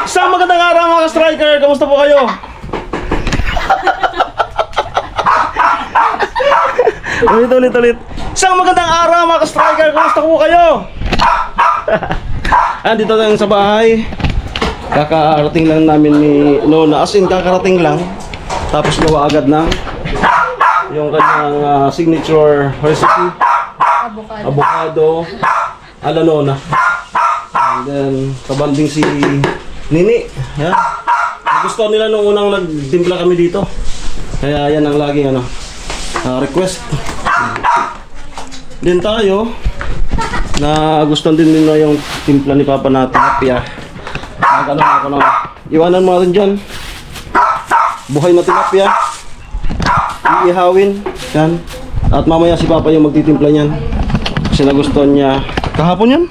Isang magandang araw mga ka-striker! Kamusta po kayo? Ulit. Isang magandang araw mga ka-striker! Kamusta po kayo? Dito tayo sa bahay. Kakarating lang namin ni Nona. As in, kakarating lang. Tapos gawa agad ng yung kanyang signature recipe. Avocado. Ala Nona. And then, kabanding si Nini. Yan. Gusto nila nung unang nagtimpla kami dito. Kaya yan ang laging request. Din tayo na gusto din nila yung timpla ni Papa na tilapia. Ako na. Iwanan mo natin dyan. Buhay na tilapia. Iihawin. Yan. At mamaya si Papa yung magtitimpla niyan. Kasi nagustuhan niya. Kahapon yan?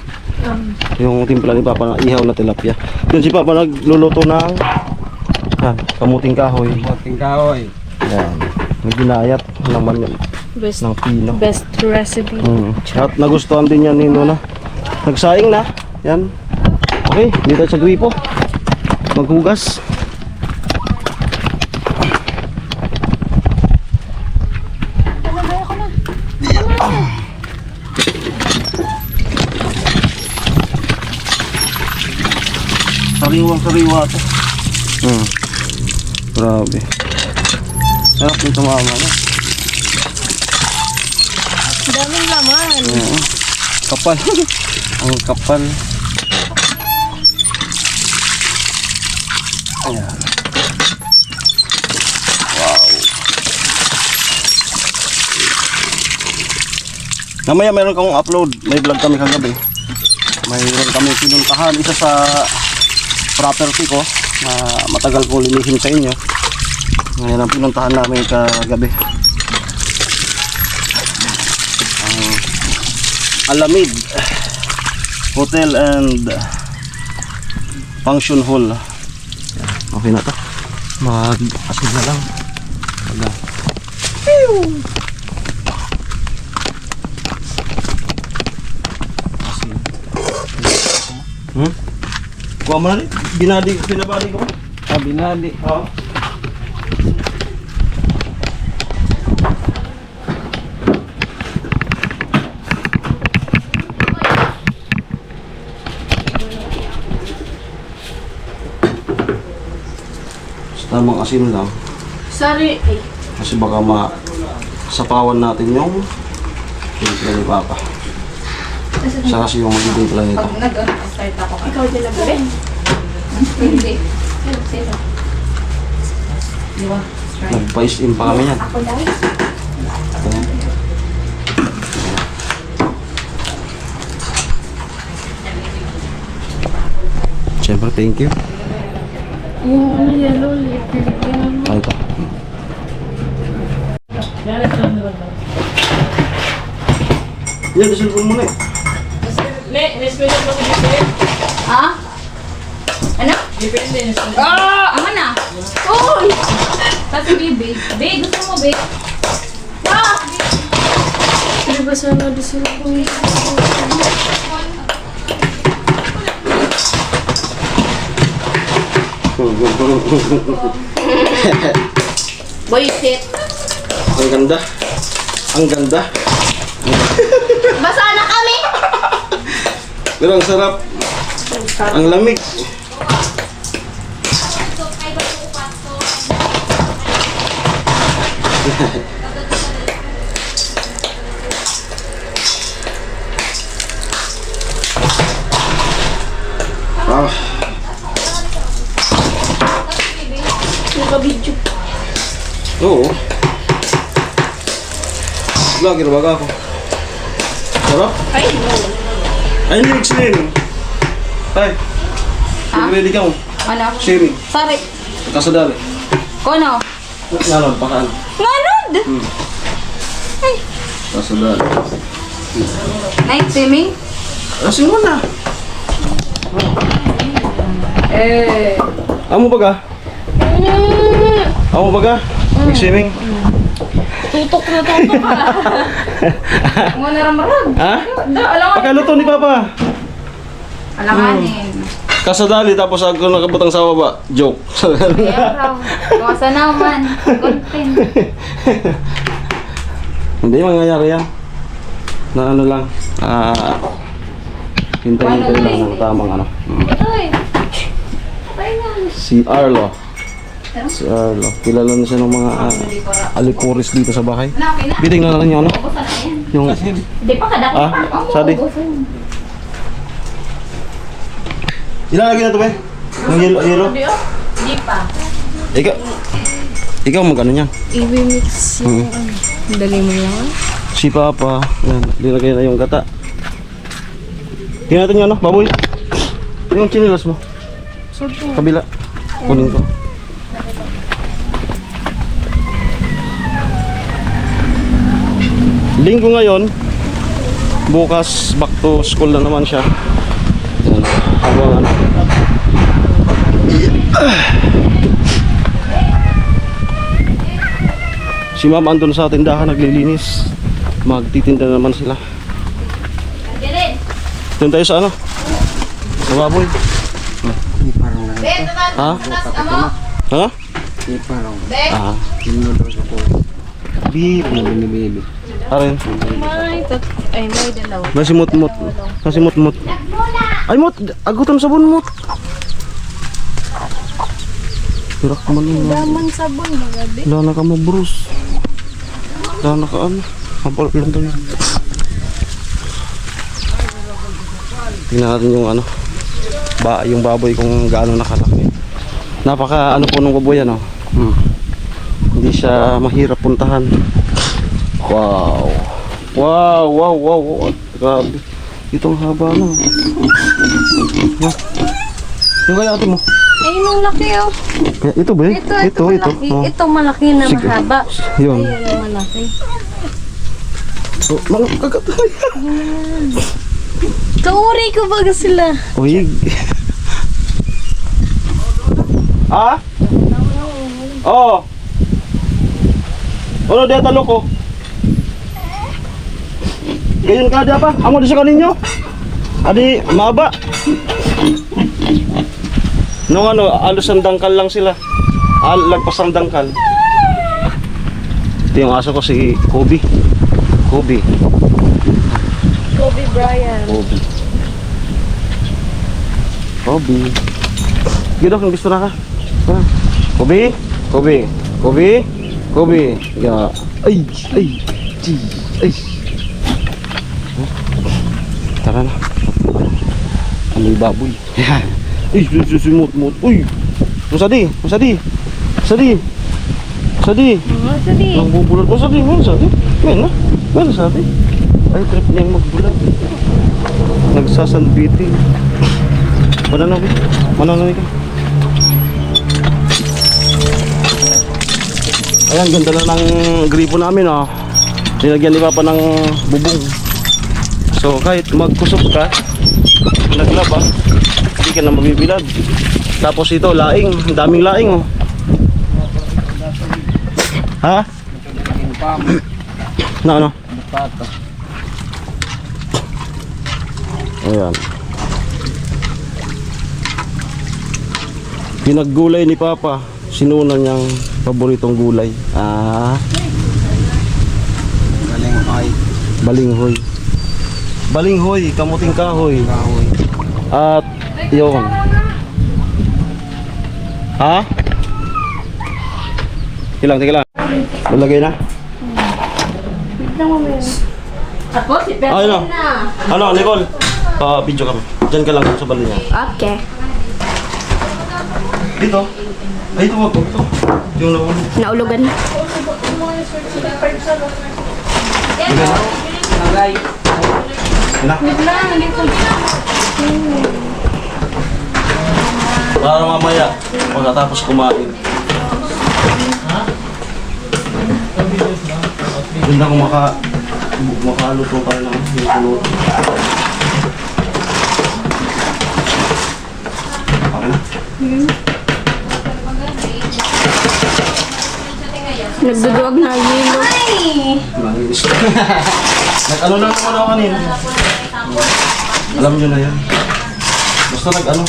Yung timpla ni Papa na ihaw na tilapia. Yun si Papa nagluluto ng kamuting kahoy. Kamuting kahoy. Yan. May ginayat naman yun. Best, ng pino. best recipe. At nagustuhan din yan ni Nona. Nagsaing na. Yan. Okay, dito sa gripo. Maghugas. Sariwang-sariwa ito. Grabe. Sarap nito mama na. Daming laman. Kapal. Ang kapal. Ayan. Wow. Mamaya meron kang upload. May vlog kami kagabi. Mayroon kami pinuntahan. Isa sa property ko na matagal ko linisin sa inyo. Ngayon ang pinuntahan namin kagabi. Alamid Hotel and Function Hall. Okay na to. Mag-asid na lang. Kuha mo na rin. Binabali ko. Binali. Oo. Tamang asin lang. Sorry. Kasi baka sapawan natin yung timpla ni Papa. Siya kasi yung magtimpla nito. Pag nag-start ako. Ikaw din lang rin. Hindi. Sino? Di ba? Nagpa-is-in pa kami yan. Ako dahil. Ayan. Siyempre, thank you. Yung yellow liquid yan. Ay, ito. Yan, disulpon mo na eh. Ha? Ano? Ama na. Uy! Kasi baby. Babe, gusto mo babe? Ah! Di ba sana di sila kung Boy, shit. Ang ganda. Ang ganda. Basa na kami! Pero ang sarap. Ang lamig. nakabidyo. Oo. Vlogger baga ako. Sarap? Ay, no. Ay, hindi nagsilin. Tay. Ready ka mo? Ano? Shaming. Sorry. Kasadali. Kono? Nanon, pakaan. Nanod! Ay. Kasadali. Night swimming? Asin mo na. Eh. Amo baga? Amo baga? Nag-swimming? Tutok na tutok ka. Mo na ramarag. Ha? Alangan. Pagkaluto ni Papa. Alanganin. Kasadali tapos ako nakabutang sa baba. Joke. Kaya raw. Kawasa naman. Content. Hindi mangyayari yan. Na ano lang. Hintay-hintay lang ng tamang ano. Uy. Patay na. Si Arlo. Si Arlo. Kilala na siya ng mga alipuris dito sa bahay. Okay na. Biting na lang yung ano. Ubusan na yan. Yung... Hindi pa kadako. Ah? Sadi? Ilalagay na ito ba? Yung yelo? Hindi pa. Ikaw mag-ano niyan? I-mix yung dali mo lang. Si Papa. Yan. Linagay na yung gata. Tingnan natin yung ano, baboy. Yung chinilas mo. Kabila. Kunin ko. Linggo ngayon. Bukas back to school na naman siya. Yan. Habang ano. Si Ma'am andun sa tindahan naglilinis. Magtitinda na naman sila. Doon tayo sa ano? Sa baboy. Ha? Ha? Ah. Bibi. Arin. Ay, may dalawa. Nasi mut-mut. Nasi mut-mut. Ay mut, agutan sabon mut. Tirak man yun. Daman sabon, magabi. Wala na ka mabrus. Wala na ka ano. Kapal lang tayo. Tingnan natin yung ano. Yung baboy kung gaano nakalaki. Napaka ano po ng baboy ano. Hindi siya mahirap puntahan. Wow. Wow, wow, wow, wow. Grabe. Itong haba na. Yung kaya ate mo. Ay, nung laki oh. Kaya ito ba? Ito malaki. Oh. Ito malaki na Sige. mahaba. Yun. Ayun yung malaki. Oh, mga kagatay. Kauri ko baga sila. Uy. Ah? Oh. Ano dia talo ko? Ganyan ka dia pa? Amo di sa kaninyo? Adi maba. Nung ano, alos ang dangkal lang sila. Lagpas ang dangkal. Ito yung aso ko si Kobe. Kobe. Kobe Bryant. Kobe. Kobe. Gino kung gusto na ka. Ha? Kobe. Kobe. Kobe. Kobe. Ya. Ay. Ay. Ay. Ay. Tara na. Ano yung baboy? Yan. Ay, susimot. Uy. Masadi. Masadi. Masadi. Masadi. Masadi. Ang bubulat. Masadi. Masadi. Yan na. Masadi. Ay, trip niya yung magbulat. Nagsasanbiting. Mananaw. Mananaw ka. Ayan, ganda na ng gripo namin, oh. Nilagyan ni Papa ng bubong. So, kahit magkusop ka, naglaba, hindi ka na mabibilad. Tapos ito, laing. Ang daming laing, oh. Ha? Na ano? Ayan. Pinaggulay ni Papa. Sinuna niyang paboritong gulay. Balinghoy. Balinghoy, kamuting kahoy. At yun. Ha? Tilang. Lalagay na? Ako, si Pepe Ayun na. na. Ano, Nicole? Video kami. Diyan ka lang sa balo niya. Okay. Dito. Ay, ito wag. Ito. Yung nahulog. Naulugan. Na. Para mamaya, pagkatapos kumain. Ganda kung makaluto ka lang yung kulot. Okay na? Nagduduwag na yelo. Malinis. Nag-ano lang naman ako kanina. Alam nyo na yan. Basta Basta nag-ano.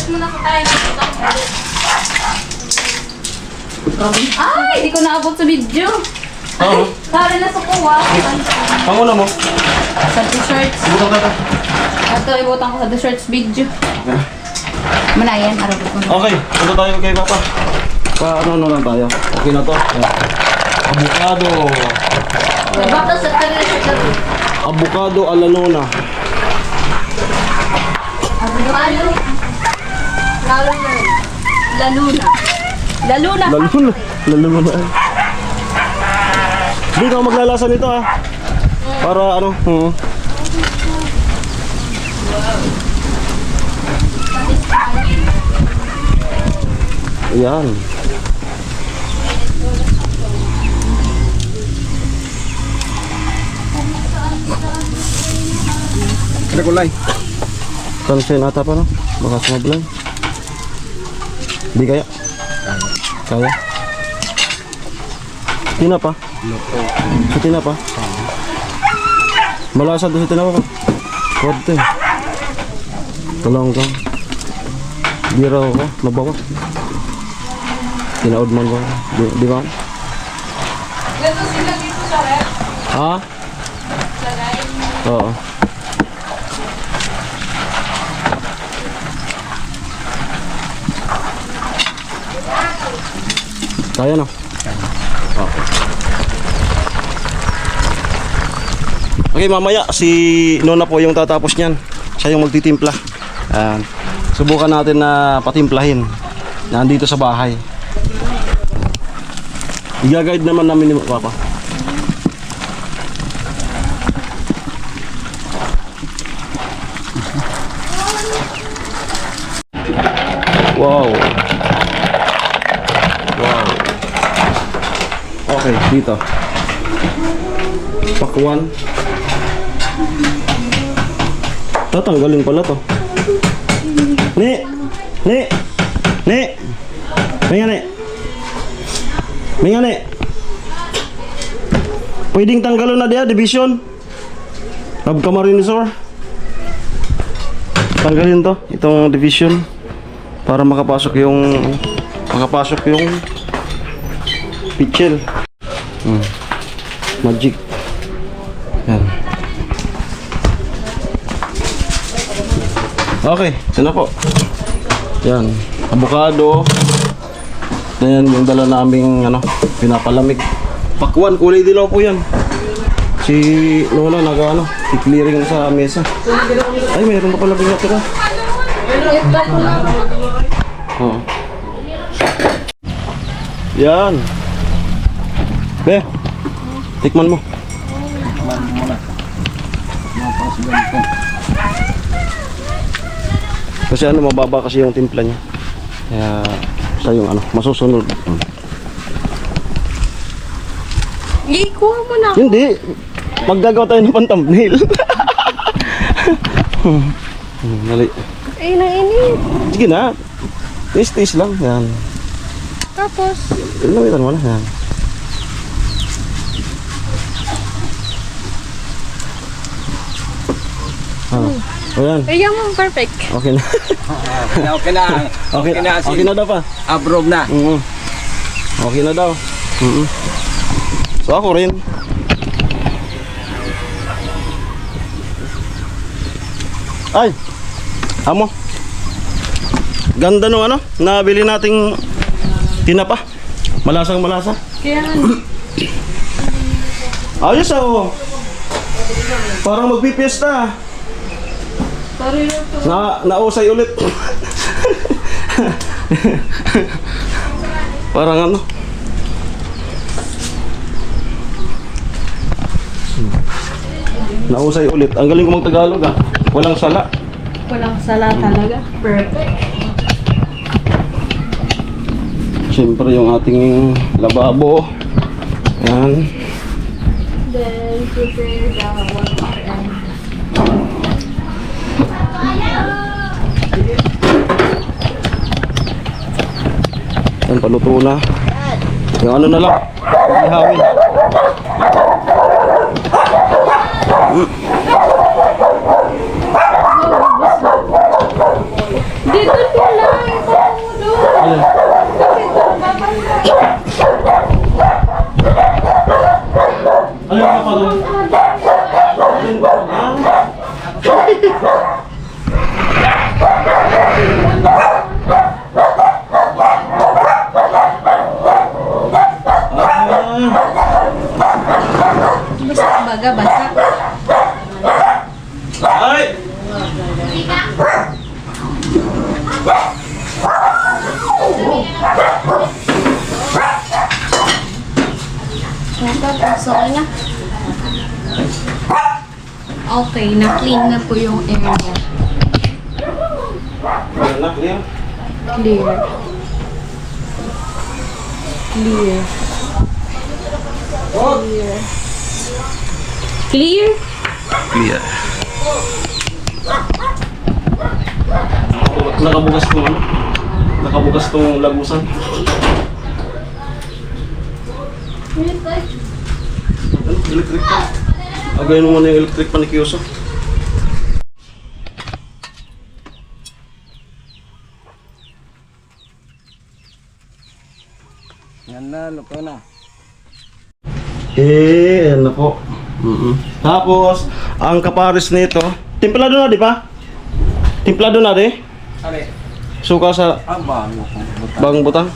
Ay, di ko naabot sa video. Oo. Pare na sa kuwa. Panguna mo. Sa t-shirts. Butang ka. Ito, ibutang ko sa t-shirts video. Manayan, arabot ko na. Okay, punta tayo kay Papa. Ano lang tayo. Okay na to. Avocado. Nabata sa kanila sa laro. Avocado ala nona. Lalo. Lalo na. Laluna. Laluna. Lalo na. Hindi ka maglalasa nito ha. Para ano. Ayan. Ada kulay. Kansen ata pa no? Baka sumablay. Di kaya? Kaya? Tina pa? Sa tina pa? Malasa doon sa tina pa. Kuwarte. Tulang ka. Di raw ka. Mabawa. Tinaod man ba? Di ba? Ganito sila dito sa rep. Ha? Oo. Kaya na. Okay, mamaya si Nona po yung tatapos niyan. Siya yung magtitimpla. Subukan natin na patimplahin. Nandito sa bahay. I-guide naman namin ni Papa. Wow. Wow. Okay, dito. Pakwan. Tatanggalin pala to. Ni. May nga ni. Pwedeng tanggalon na dia division. Abkamarinisor. Tanggalin to, itong division para makapasok yung pitchel. Magic. Yan. Okay, ito na po. Yan, avocado. Yan yung dala naming pinapalamig. Pakwan, kulay dilaw po yan. Si Lola i-clearing sa mesa. Ay, mayroon pa pala bingat ito. Oo. Yan. Be, tikman mo. Kasi mababa kasi yung timpla niya. Kaya siya yung masusunod. Ikuha mo na. Hindi. Maggagawa tayo ng pan-thumbnail. Dali. Ay, nainit. Sige na. Taste lang. Yan. Tapos, Ilawitan mo na. Yan. Ayan. ayan mo, perfect. Okay na. Okay na. Okay na daw pa. Approve na. Okay na daw. So ako rin. Ay. Amo. Ganda nung nabili nating tinapa. Malasang malasa. Kaya Ayos Parang magpipiesta. sorry na to. Nausay ulit. Parang Nausay ulit. Ang galing ko mag-Tagalog Walang sala. Walang sala talaga. Perfect. Siyempre yung ating lababo. Ayan. Then, prepare the water. Ayan, paluto na. Yung na lang. Ihawin. Dito Alin? Alin ka pa doon? Alin ka pa? Basta baga, basta. Ay! Okay na. Okay, na-clean na po yung area. Anak niya. Clear. Clear. Clear. Clear? Clear. Nakabukas tong ano? Nakabukas tong lagusan. Electric pa. Agayin mo muna yung electric pa ni Kiyoso. Yan na, luto na. Ano po. Tapos, ang kapares nito, timplado na di ba? Timplado na di? Are, Suka sa abang. bagong butang.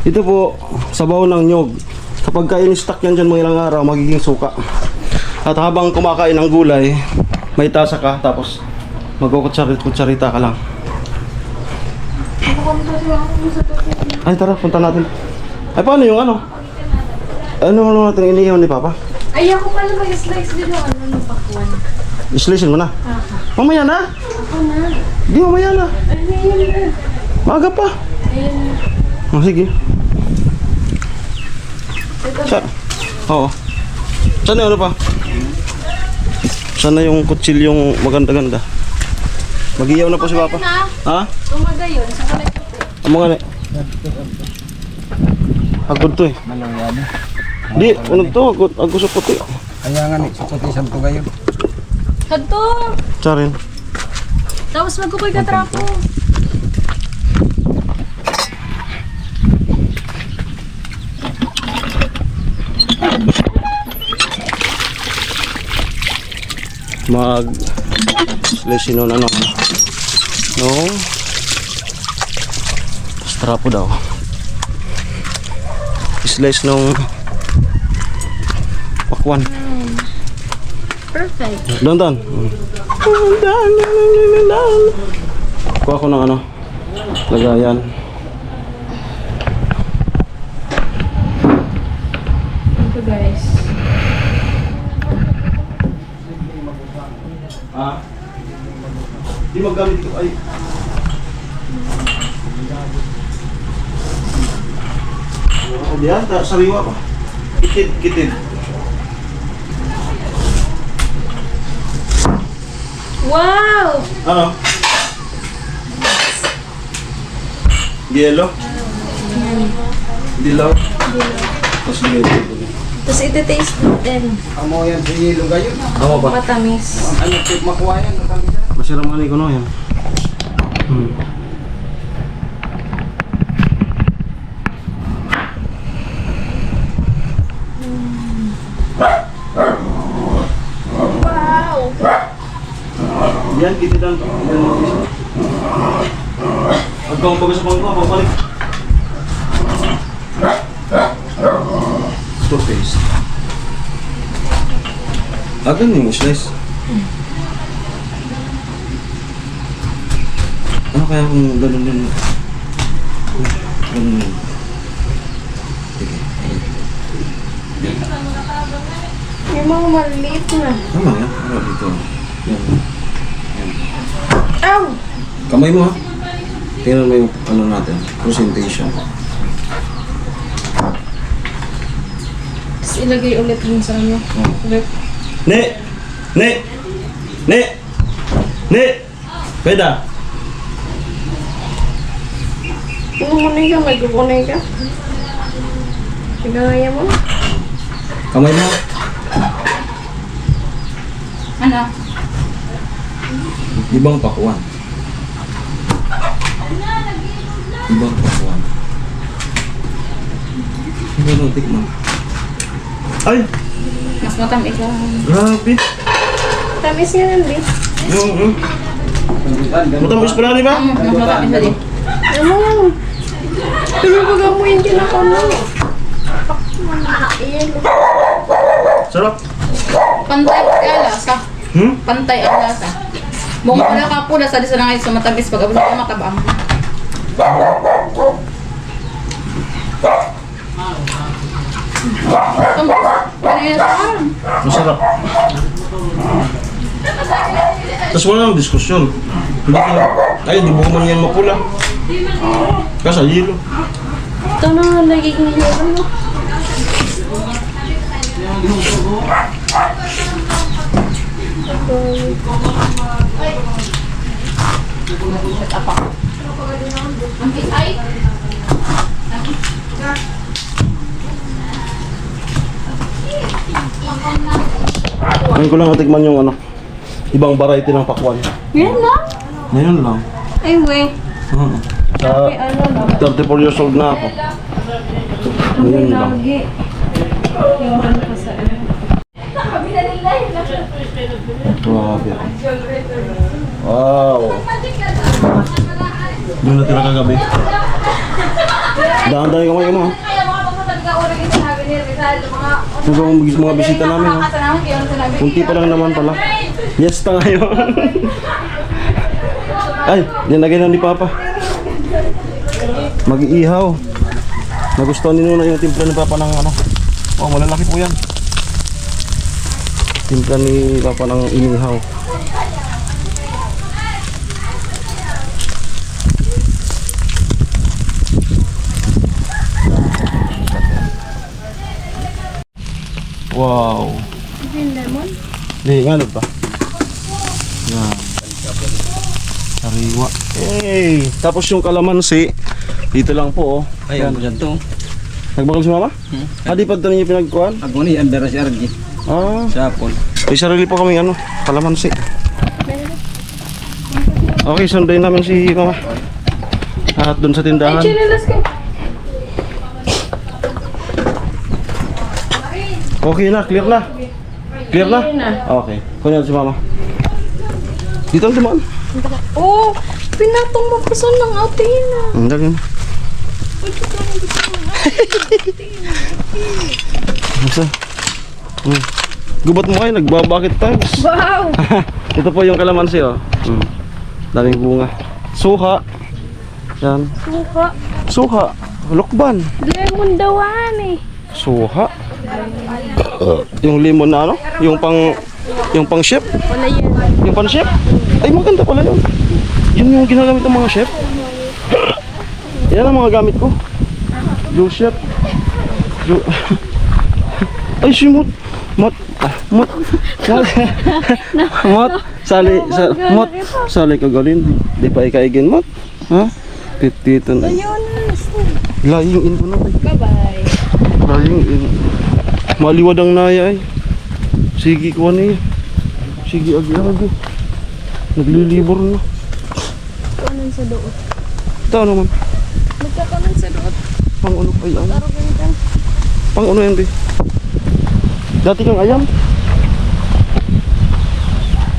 Ito po, sabaw ng nyog. Kapag in-stock yan dyan mga ilang araw, magiging suka. At habang kumakain ng gulay, may tasa ka, tapos magkukutsarita ka lang. Ay tara, punta natin. Ay paano yung ano? Ano natin iniiwan ni Papa? Ay, ako pala mag-slice din yung ano ng pakwan. Islisin mo na. Mamaya na? Ako na. Di mamaya na. Ayun na. Maaga pa. Ayun. Oh, sige. Oo. Saan na yung ano pa? Saan na yung kutsilyong maganda-ganda? Mag-iyaw na po si Papa. Na, Ha? tumaga yun. Sa kamay ko. Ang mga ni. Agod to eh. Malawyan. Di, ano to? Agod sa puti. Kaya nga, sukutisan to ngayon. Hadto! Charin. Tapos magkukoy ka trapo. Mag slice nun ano. No. Strapo daw. Slice nung pakwan. Perfect. Dandan. Kuha ko ng ano. Lagayan. Ito guys. Ah. Di magamit ko ay. Oh, diyan, sariwa pa. Kitid. Wow! Ano? Yellow? Dilaw? Tapos yellow. Tapos iti-taste din. Amo yan sa yelo ngayon. Tama ba? Matamis. Ano, tip makuha yan. Masiraman ko no yan. Wow! Yan, kitidan. Yan mo isa. Agkong pag sa pangko, pagbalik. Toothpaste. Agan yung slice. Ano kaya kung ganun din? Ganun din. Sige. Yung mga maliit na. Tama yan. Ano dito? Yan. Ow! Kamay mo ha. Tingnan mo yung ano natin. Presentation. Tapos ilagay ulit dun sa ano. Ulit. Ne! Pweda! Kumunay ka, may kukunay ka. Pinangaya mo. Kamay mo. Ano? Ibang pakuan. Ibang pakuan. Ibang tikman. Ay! Mas matamis lang. Grabe! Tamis nga lang, Bi. Matamis pala, di ba? Mas matamis na din. Ano lang. Pero pag amoy hindi na kamo. Iyan. Sarap. Pantay ang lasa. Hmm? Pantay ang lasa. Bunga wala ka po, lasa di sa nangay sa matamis. Pag abot ka matabang. Ano yun? Masarap. Tapos wala nang diskusyon. Hindi ka, ay, di mo man yan mapula. Kasi yelo. Ito na nagiging ano. Ang kisay. Ngayon ko lang natikman yung ano, ibang variety ng pakwan. Yan lang. Ngayon lang. Ay, we. Sa Ano lang. 34 years old na ako. Ngayon lang. Lagi. Yung ano pa sa ano. Grabe ako. Wow. Doon natira kagabi. Dahan-dahan kamay mo. Ito ang mga bisita namin. Ha? Kunti pa lang naman pala. Yes, ta ngayon. Ay, nilagay na ni Papa. Mag-iihaw. Nagustuhan ni Nuna yung timpla ni Papa ng ano. Oh, malalaki po yan. Timpla ni Papa ng inihaw. Wow. Yung lemon. Di, ngalod pa. Yan. Sariwa. Hey! Tapos yung kalamansi, dito lang po oh. Ay, Yan. ano dyan to? Nagbakal si Mama? Ah, di pa ito niya pinagkuhan? Ako ni Andera si Argi. Ah, Sa Apol. may sarili po kami ano, kalamansi. Okay, sundayin namin si Mama. At doon sa Ay, tindahan. chinelas ko. Okay na, clear na. Clear na? Clear na. Okay. Kunin si Mama. Dito ang dumaan. Oh, pinatong mapasan ng atina. Ang dali na. Masa? Gubat mo kayo, nagbabakit times. Wow! Ito po yung kalamansi oh. Daming bunga. Suha. Yan. Suka. Suha. Lukban. Lemon dawan eh. Suha. Yung lemon na ano? Yung pang chef? Wala yan. Yung pang chef? Ay maganda pala yun. Yun yung ginagamit ng mga chef. Yan ang mga gamit ko. Blue chef. Ay si Mot. Mot. Mot. Mot. Mot. Sali ka galin. Di pa ikaigin Mot. Ha? Tititan ay. Lying in ko na ay. Bye-bye. Lying in. Maliwad ang naya ay. Sige ko niya. Sige agi-agi. Naglilibor na. Kanan sa doot. Ito naman. Magkakanan sa doot. Pang ano pa yan? Taro ganito. Pang ano yan, be? Dati kang ayam?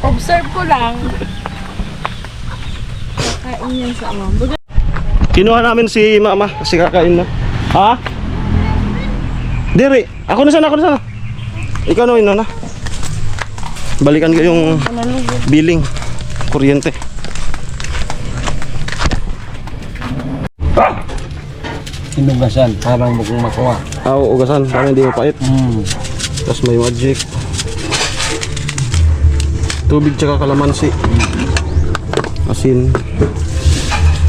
Observe ko lang. Kakain yan sa ama. Kinuha namin si Mama kasi kakain na. Ha? Diri, ako na sana. Ikaw na na. Balikan ko yung billing. Kuryente. Inugasan, parang bukong makuha. Ugasan, parang hindi mapait. Tapos may magic. Tubig tsaka kalamansi. Asin.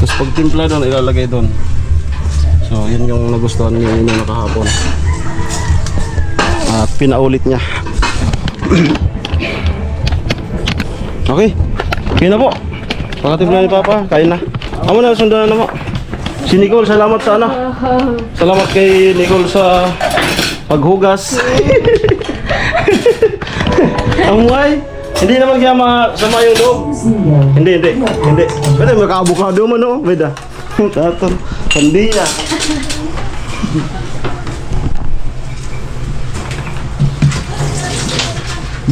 Tapos pag timpla doon, ilalagay doon. So, yun yung nagustuhan niya yung nakahapon. At pinaulit niya. Okay. Okay na po. Pakatimpla ni Papa, kain na. Amo na, sundan na naman. Si Nicole, salamat sa ano. Salamat kay Nicole sa paghugas. Amuay. Hindi naman kaya masama yung loob. Hindi. Pwede, may ka-avocado man, no? Pwede. Taton. Sandía.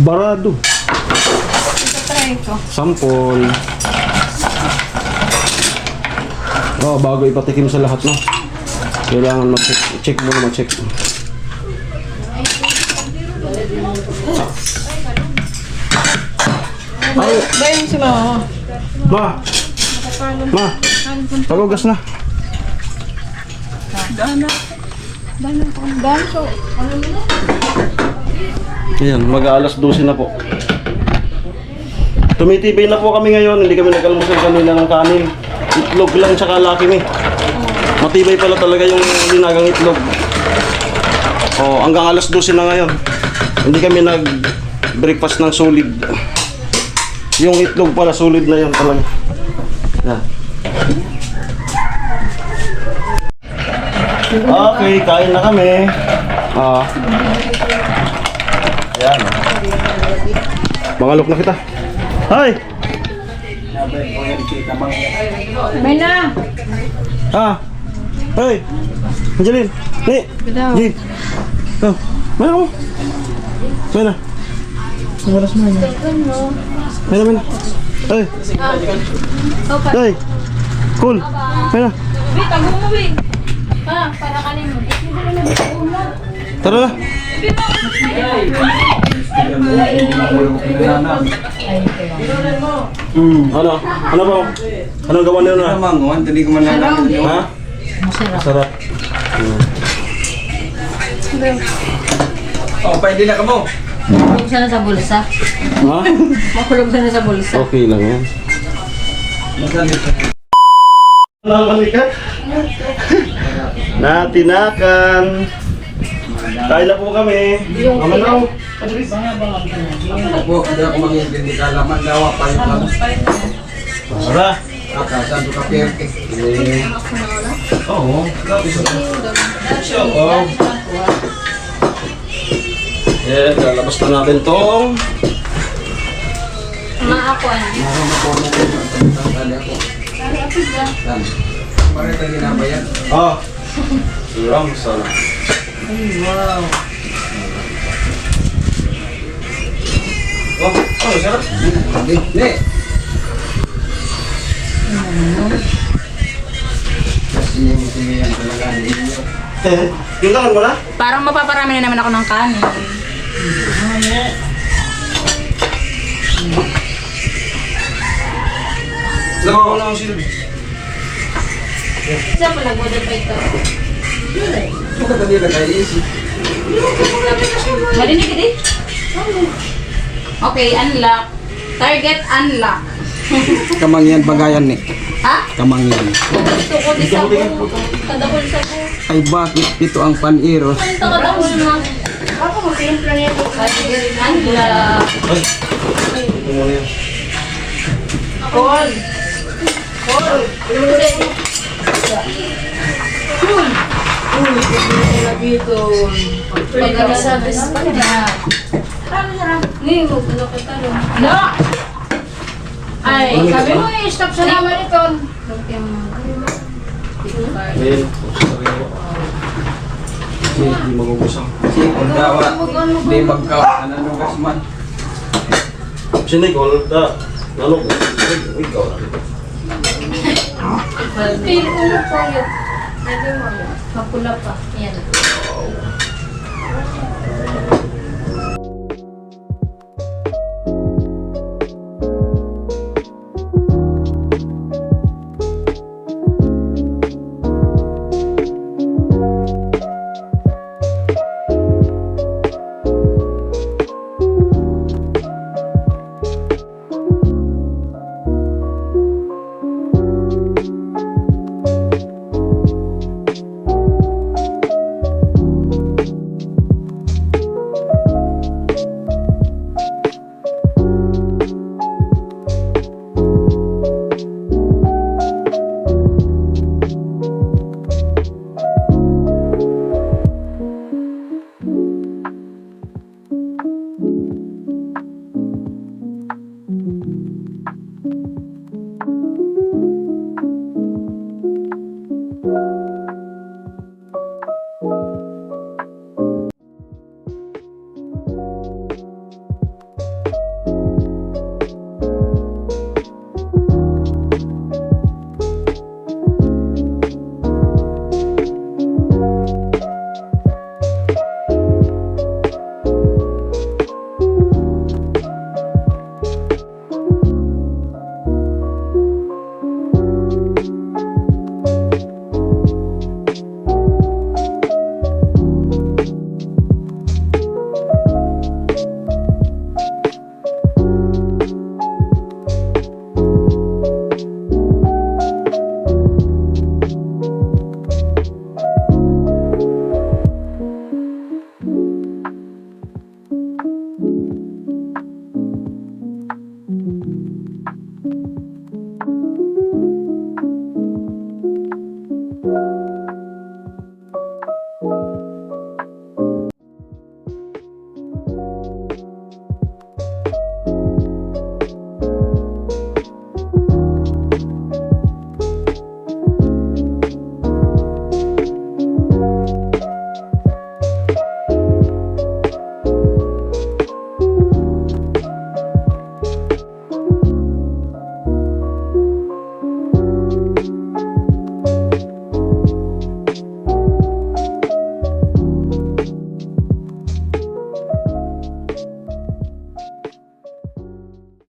Barado. Try ko. Sample. Oh, bago ipatikim sa lahat, no? Kailangan mag-check. Check muna, mag-check. Ay, Bayan si mama. ma! Ma! Pagugas na. Ayan, mag-aalas 12 na po. Tumitibay na po kami ngayon, hindi kami nag-almusal kanina ng kanin. Itlog lang tsaka laki mi. Matibay pala talaga yung linagang itlog. Oh, hanggang alas 12 na ngayon. Hindi kami nag-breakfast ng solid. Yung itlog pala solid na yun talaga. Yan. Okay, kain na kami. Yan. Mangalok na kita. Hi! May na. Hey! Angeline! Ni! Ji! Oh, mana kamu? Mana? Mana? Hey! Hey! Cool! Mana? Wait, tago mo, wait. Pa, para kanin mo. Tara na! Ano? Ano ba? Anong gawa niyo na? Manguan, tadi ko man lang. Ha? Masarap. Oh, pwede na ka mo. Makulog sana sa bulsa. Ha? Makulog sana sa bulsa. Okay lang yan. Masalit. Nakakalikat? Natinakan. Kain na po kami. Mamanaw. Po, hindi ako mag-iintindi ka laman dawa pa yung lang. Tara. Akasan ko ka perte. Oo. Oo. Yeah, lalabas na natin tong Mga ako, ano? Meron na po na tali ako. Dan. Parang tayo ginabayan. Ram sana. Wow. Oh, sarap. Hindi. Kasi yung tingin talaga ninyo. Tingnan mo na? Parang mapaparami na naman ako ng kanin. Lama ko lang ang silbi. Isa pa nag-order pa ito. Ito ka tadi nag-iisip. Marinig ka din? Okay, unlock. Target unlock. Kamangyan bagayan ni. Ha? Kamangyan. Gusto ko di sa buo. Kadakol sa buo. Ay bakit ito ang paniros? Ano ito kadakol na? Ako mag-impla niya ito. Target unlock. Ito mo na yan. Call. Call. Pag-service pa na. Ni, magpulo ka talo. No! Ay, sabi mo i-stop sa naman ito. Ayun. Hindi magugusang. Sikol dawa. Di magkaw. Nananong man. Sinigol, ano? Ikaw na. Pero ulo po yun. Pwede mo. Mapula pa. Yan.